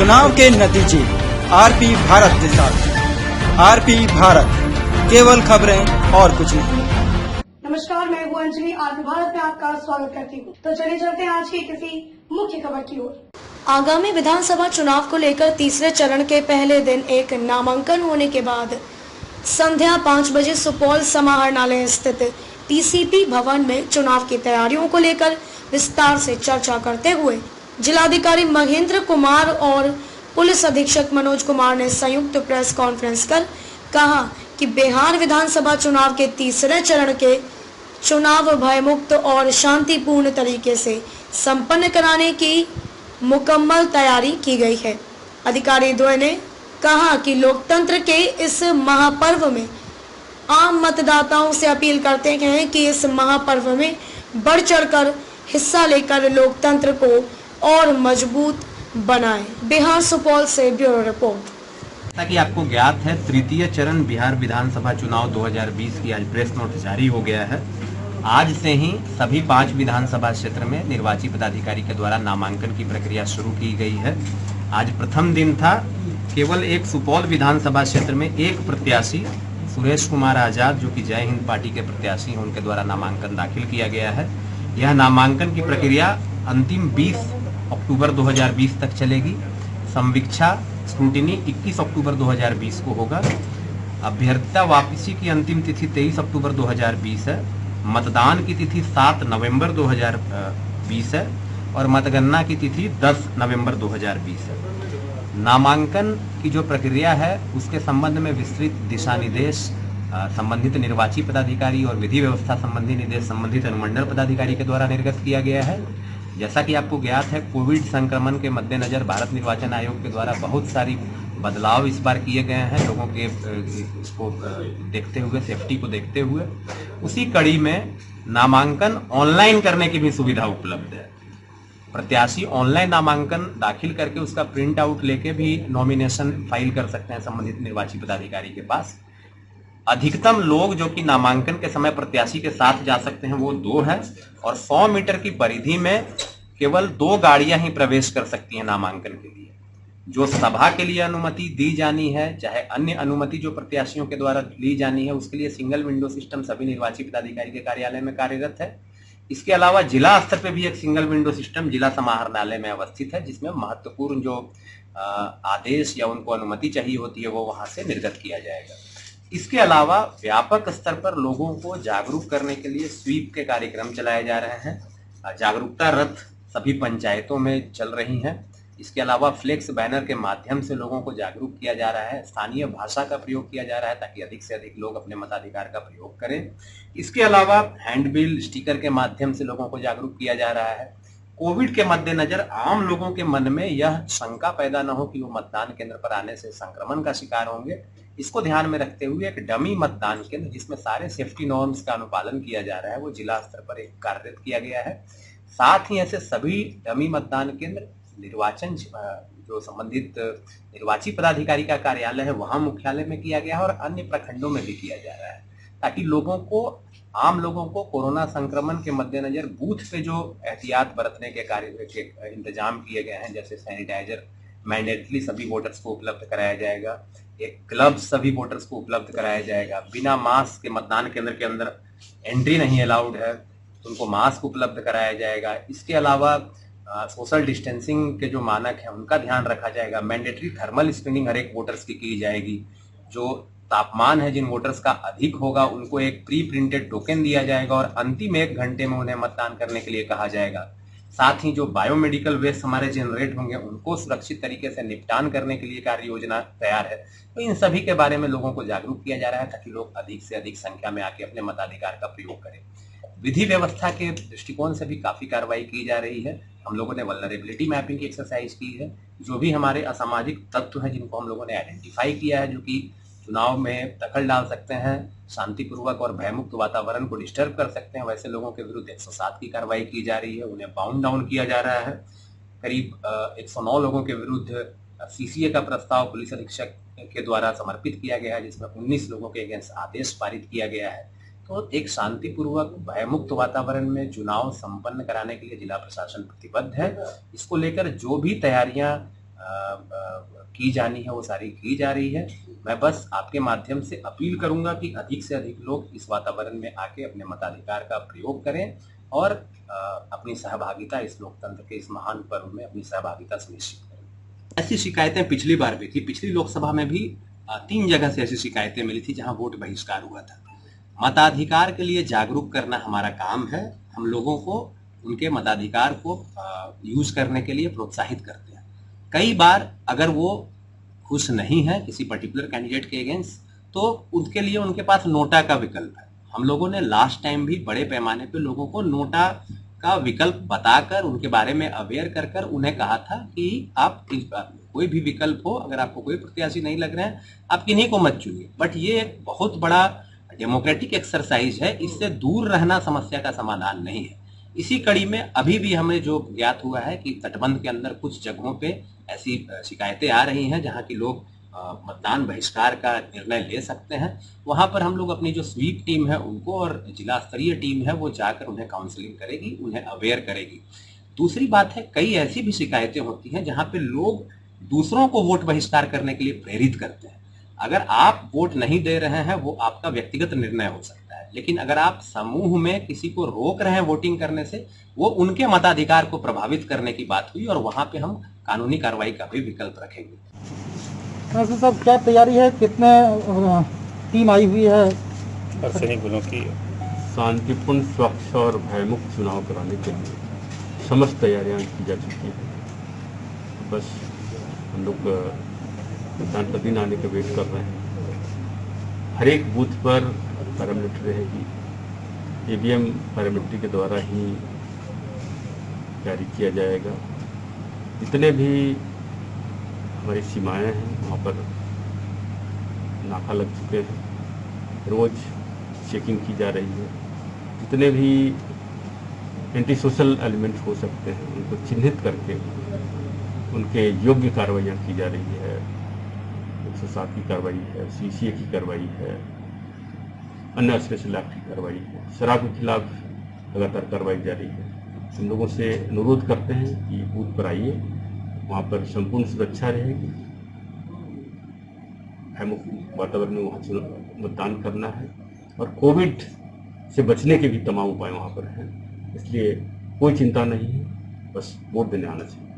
चुनाव के नतीजे आरपी भारत के साथ। आरपी भारत, केवल खबरें और कुछ नहीं। नमस्कार, मैं हूँ अंजलि। आरपी भारत में आपका स्वागत करती हूँ। तो चलिए चलते हैं आज की किसी मुख्य खबर की ओर। आगामी विधानसभा चुनाव को लेकर तीसरे चरण के पहले दिन एक नामांकन होने के बाद संध्या 5 बजे सुपौल समाहरणालय स्थित टीसीपी भवन में चुनाव की तैयारियों को लेकर विस्तार से चर्चा करते हुए जिलाधिकारी महेंद्र कुमार और पुलिस अधीक्षक मनोज कुमार ने संयुक्त प्रेस कॉन्फ्रेंस कर कहा कि बिहार विधानसभा चुनाव के तीसरे चरण के चुनाव भयमुक्त और शांतिपूर्ण तरीके से संपन्न कराने की मुकम्मल तैयारी की गई है। अधिकारी द्वय ने कहा कि लोकतंत्र के इस महापर्व में आम मतदाताओं से अपील करते हैं कि इस महापर्व में बढ़ चढ़कर हिस्सा लेकर लोकतंत्र को और मजबूत बनाएं। बिहार सुपौल से ब्यूरो रिपोर्ट। जैसा कि आपको ज्ञात है, तृतीय चरण बिहार विधानसभा चुनाव 2020 की आज प्रेस नोट जारी हो गया है। आज से ही सभी 5 विधानसभा क्षेत्र में निर्वाची पदाधिकारी के द्वारा नामांकन की प्रक्रिया शुरू की गई है। आज प्रथम दिन था। केवल एक सुपौल विधानसभा क्षेत्र में एक प्रत्याशी सुरेश कुमार आजाद, जो कि जय हिंद पार्टी के प्रत्याशी हैं, उनके द्वारा नामांकन दाखिल किया गया है। यह नामांकन की प्रक्रिया अंतिम 20 अक्टूबर 2020 तक चलेगी। संवीक्षा स्क्रूटिनी 21 अक्टूबर 2020 को होगा। अभ्यर्थिता वापसी की अंतिम तिथि 23 अक्टूबर 2020 है। मतदान की तिथि 7 नवंबर 2020 है और मतगणना की तिथि 10 नवंबर 2020 है। नामांकन की जो प्रक्रिया है उसके संबंध में विस्तृत दिशा निर्देश संबंधित निर्वाची पदाधिकारी और विधि व्यवस्था संबंधी निर्देश संबंधित अनुमंडल पदाधिकारी के द्वारा निर्गत किया गया है। जैसा कि आपको ज्ञात है, कोविड संक्रमण के मद्देनजर भारत निर्वाचन आयोग के द्वारा बहुत सारी बदलाव इस बार किए गए हैं, लोगों के इसको देखते हुए, सेफ्टी को देखते हुए। उसी कड़ी में नामांकन ऑनलाइन करने की भी सुविधा उपलब्ध है। प्रत्याशी ऑनलाइन नामांकन दाखिल करके उसका प्रिंट आउट लेके भी नॉमिनेशन फाइल कर सकते हैं संबंधित निर्वाची पदाधिकारी के पास। अधिकतम लोग जो कि नामांकन के समय प्रत्याशी के साथ जा सकते हैं वो 2 है और 100 मीटर की परिधि में केवल 2 गाड़ियां ही प्रवेश कर सकती हैं नामांकन के लिए। जो सभा के लिए अनुमति दी जानी है, चाहे अन्य अनुमति जो प्रत्याशियों के द्वारा ली जानी है, उसके लिए सिंगल विंडो सिस्टम सभी निर्वाची पदाधिकारी के कार्यालय में कार्यरत है। इसके अलावा जिला स्तर पे भी एक सिंगल विंडो सिस्टम जिला समाहरणालय में अवस्थित है, जिसमें महत्वपूर्ण जो आदेश या उनको अनुमति चाहिए होती है वो वहां से निर्गत किया जाएगा। इसके अलावा व्यापक स्तर पर लोगों को जागरूक करने के लिए स्वीप के कार्यक्रम चलाए जा रहे हैं। जागरूकता रथ सभी पंचायतों में चल रही हैं। इसके अलावा फ्लेक्स बैनर के माध्यम से लोगों को जागरूक किया जा रहा है। स्थानीय भाषा का प्रयोग किया जा रहा है ताकि अधिक से अधिक लोग अपने मताधिकार का प्रयोग करें। इसके अलावा हैंडबिल, स्टिकर के माध्यम से लोगों को जागरूक किया जा रहा है। कोविड के मद्देनजर आम लोगों के मन में यह शंका पैदा न हो कि वो मतदान केंद्र पर आने से संक्रमण का शिकार होंगे, इसको ध्यान में रखते हुए एक डमी मतदान केंद्र जिसमें सारे सेफ्टी नॉर्म्स का अनुपालन किया जा रहा है वो जिला स्तर पर एक कार्यरत किया गया है। साथ ही ऐसे सभी डमी मतदान केंद्र निर्वाचन जो संबंधित निर्वाची पदाधिकारी का कार्यालय है वहां मुख्यालय में किया गया है और अन्य प्रखंडों में भी किया जा रहा है, ताकि आम लोगों को कोरोना संक्रमण के मद्देनजर बूथ पे जो एहतियात बरतने के कार्य के इंतजाम किए गए हैं, जैसे सैनिटाइजर मैंडेटरी सभी वोटर्स को उपलब्ध कराया जाएगा, एक ग्लव्स सभी वोटर्स को उपलब्ध कराया जाएगा, बिना मास्क के मतदान केंद्र के अंदर एंट्री नहीं अलाउड है तो उनको मास्क उपलब्ध कराया जाएगा। इसके अलावा सोशल डिस्टेंसिंग के जो मानक है उनका ध्यान रखा जाएगा। मैंडेटरी थर्मल स्क्रीनिंग हर एक वोटर्स की जाएगी। जो तापमान है जिन वोटर्स का अधिक होगा उनको एक प्री प्रिंटेड टोकन दिया जाएगा और अंतिम 1 घंटे में उन्हें मतदान करने के लिए कहा जाएगा। साथ ही जो बायोमेडिकल वेस्ट हमारे जनरेट होंगे उनको सुरक्षित तरीके से निपटान करने के लिए कार्य योजना तैयार है। तो इन सभी के बारे में लोगों को जागरूक किया जा रहा है ताकि लोग अधिक से अधिक संख्या में आके अपने मताधिकार का प्रयोग करें। विधि व्यवस्था के दृष्टिकोण से भी काफी कार्रवाई की जा रही है। हम लोगों ने वल्नरेबिलिटी मैपिंग की एक्सरसाइज की है। जो भी हमारे असामाजिक तत्व हैं जिनको हम लोगों ने आइडेंटिफाई किया है, जो कि चुनाव में दखल डाल सकते हैं, शांतिपूर्वक और भयमुक्त वातावरण को डिस्टर्ब कर सकते हैं, वैसे लोगों के विरुद्ध 107 की कार्रवाई की जा रही है। उन्हें बाउंड डाउन किया जा रहा है। करीब 109 लोगों के विरुद्ध सीसीए का प्रस्ताव पुलिस अधीक्षक के द्वारा समर्पित किया गया है, जिसमें 19 लोगों के अगेंस्ट आदेश पारित किया गया है। तो एक शांतिपूर्वक भयमुक्त वातावरण में चुनाव संपन्न कराने के लिए जिला प्रशासन प्रतिबद्ध है। इसको लेकर जो भी तैयारियां की जानी है वो सारी की जा रही है। मैं बस आपके माध्यम से अपील करूंगा कि अधिक से अधिक लोग इस वातावरण में आके अपने मताधिकार का प्रयोग करें और अपनी सहभागिता इस लोकतंत्र के इस महान पर्व में अपनी सहभागिता सुनिश्चित करें। ऐसी शिकायतें पिछली बार भी थी, पिछली लोकसभा में भी 3 जगह से ऐसी शिकायतें मिली थी जहां वोट बहिष्कार हुआ था। मताधिकार के लिए जागरूक करना हमारा काम है। हम लोगों को उनके मताधिकार को यूज करने के लिए प्रोत्साहित करते हैं। कई बार अगर वो खुश नहीं है किसी पर्टिकुलर कैंडिडेट के अगेंस्ट, तो उनके लिए उनके पास नोटा का विकल्प है। हम लोगों ने लास्ट टाइम भी बड़े पैमाने पे लोगों को नोटा का विकल्प बताकर उनके बारे में अवेयर कर कर उन्हें कहा था कि आप कोई भी विकल्प हो, अगर आपको कोई प्रत्याशी नहीं लग रहे हैं, आप किन्हीं को मत चुनिए। बट ये एक बहुत बड़ा डेमोक्रेटिक एक्सरसाइज है, इससे दूर रहना समस्या का समाधान नहीं है। इसी कड़ी में अभी भी हमें जो ज्ञात हुआ है कि तटबंध के अंदर कुछ जगहों पे ऐसी शिकायतें आ रही हैं जहां की लोग मतदान बहिष्कार का निर्णय ले सकते हैं। वहां पर हम लोग अपनी जो स्वीप टीम है उनको और जिला स्तरीय टीम है वो जाकर उन्हें काउंसलिंग करेगी, उन्हें अवेयर करेगी। दूसरी बात है, कई ऐसी भी शिकायतें होती हैं जहां पे लोग दूसरों को वोट बहिष्कार करने के लिए प्रेरित करते हैं। अगर आप वोट नहीं दे रहे हैं वो आपका व्यक्तिगत निर्णय हो सकता है, लेकिन अगर आप समूह में किसी को रोक रहे हैं वोटिंग करने से, वो उनके मताधिकार को प्रभावित करने की बात हुई और वहां पे हम कानूनी कार्रवाई का भी विकल्प रखेंगे। साहब, क्या तैयारी है, कितने टीम आई हुई है अर्धसैनिक बलों की? शांतिपूर्ण, स्वच्छ और भयमुक्त चुनाव कराने के लिए समस्त तैयारियां की जा चुकी हैं। बस हम लोग मतदान का दिन आने का वेट कर रहे हैं। हर एक बूथ पर पैरामिलिट्री रहेगी, ईवीएम पैरामिलिट्री के द्वारा ही जारी किया जाएगा। जितने भी हमारी सीमाएं हैं वहाँ पर नाका लग चुके हैं, रोज चेकिंग की जा रही है। जितने भी एंटी सोशल एलिमेंट हो सकते हैं उनको चिन्हित करके उनके योग्य कार्रवाइयाँ की जा रही है। 107 की कार्रवाई है, CCA की कार्रवाई है, अन्य स्पेशल एक्ट की कार्रवाई है, शराब के खिलाफ लगातार कार्रवाई जारी है। हम लोगों से अनुरोध करते हैं कि बूथ पर आइए, वहाँ पर संपूर्ण सुरक्षा रहेगी, भयमुक्त वातावरण में वहाँ मतदान करना है और कोविड से बचने के भी तमाम उपाय वहाँ पर हैं। इसलिए कोई चिंता नहीं है, बस वोट देने आना चाहिए।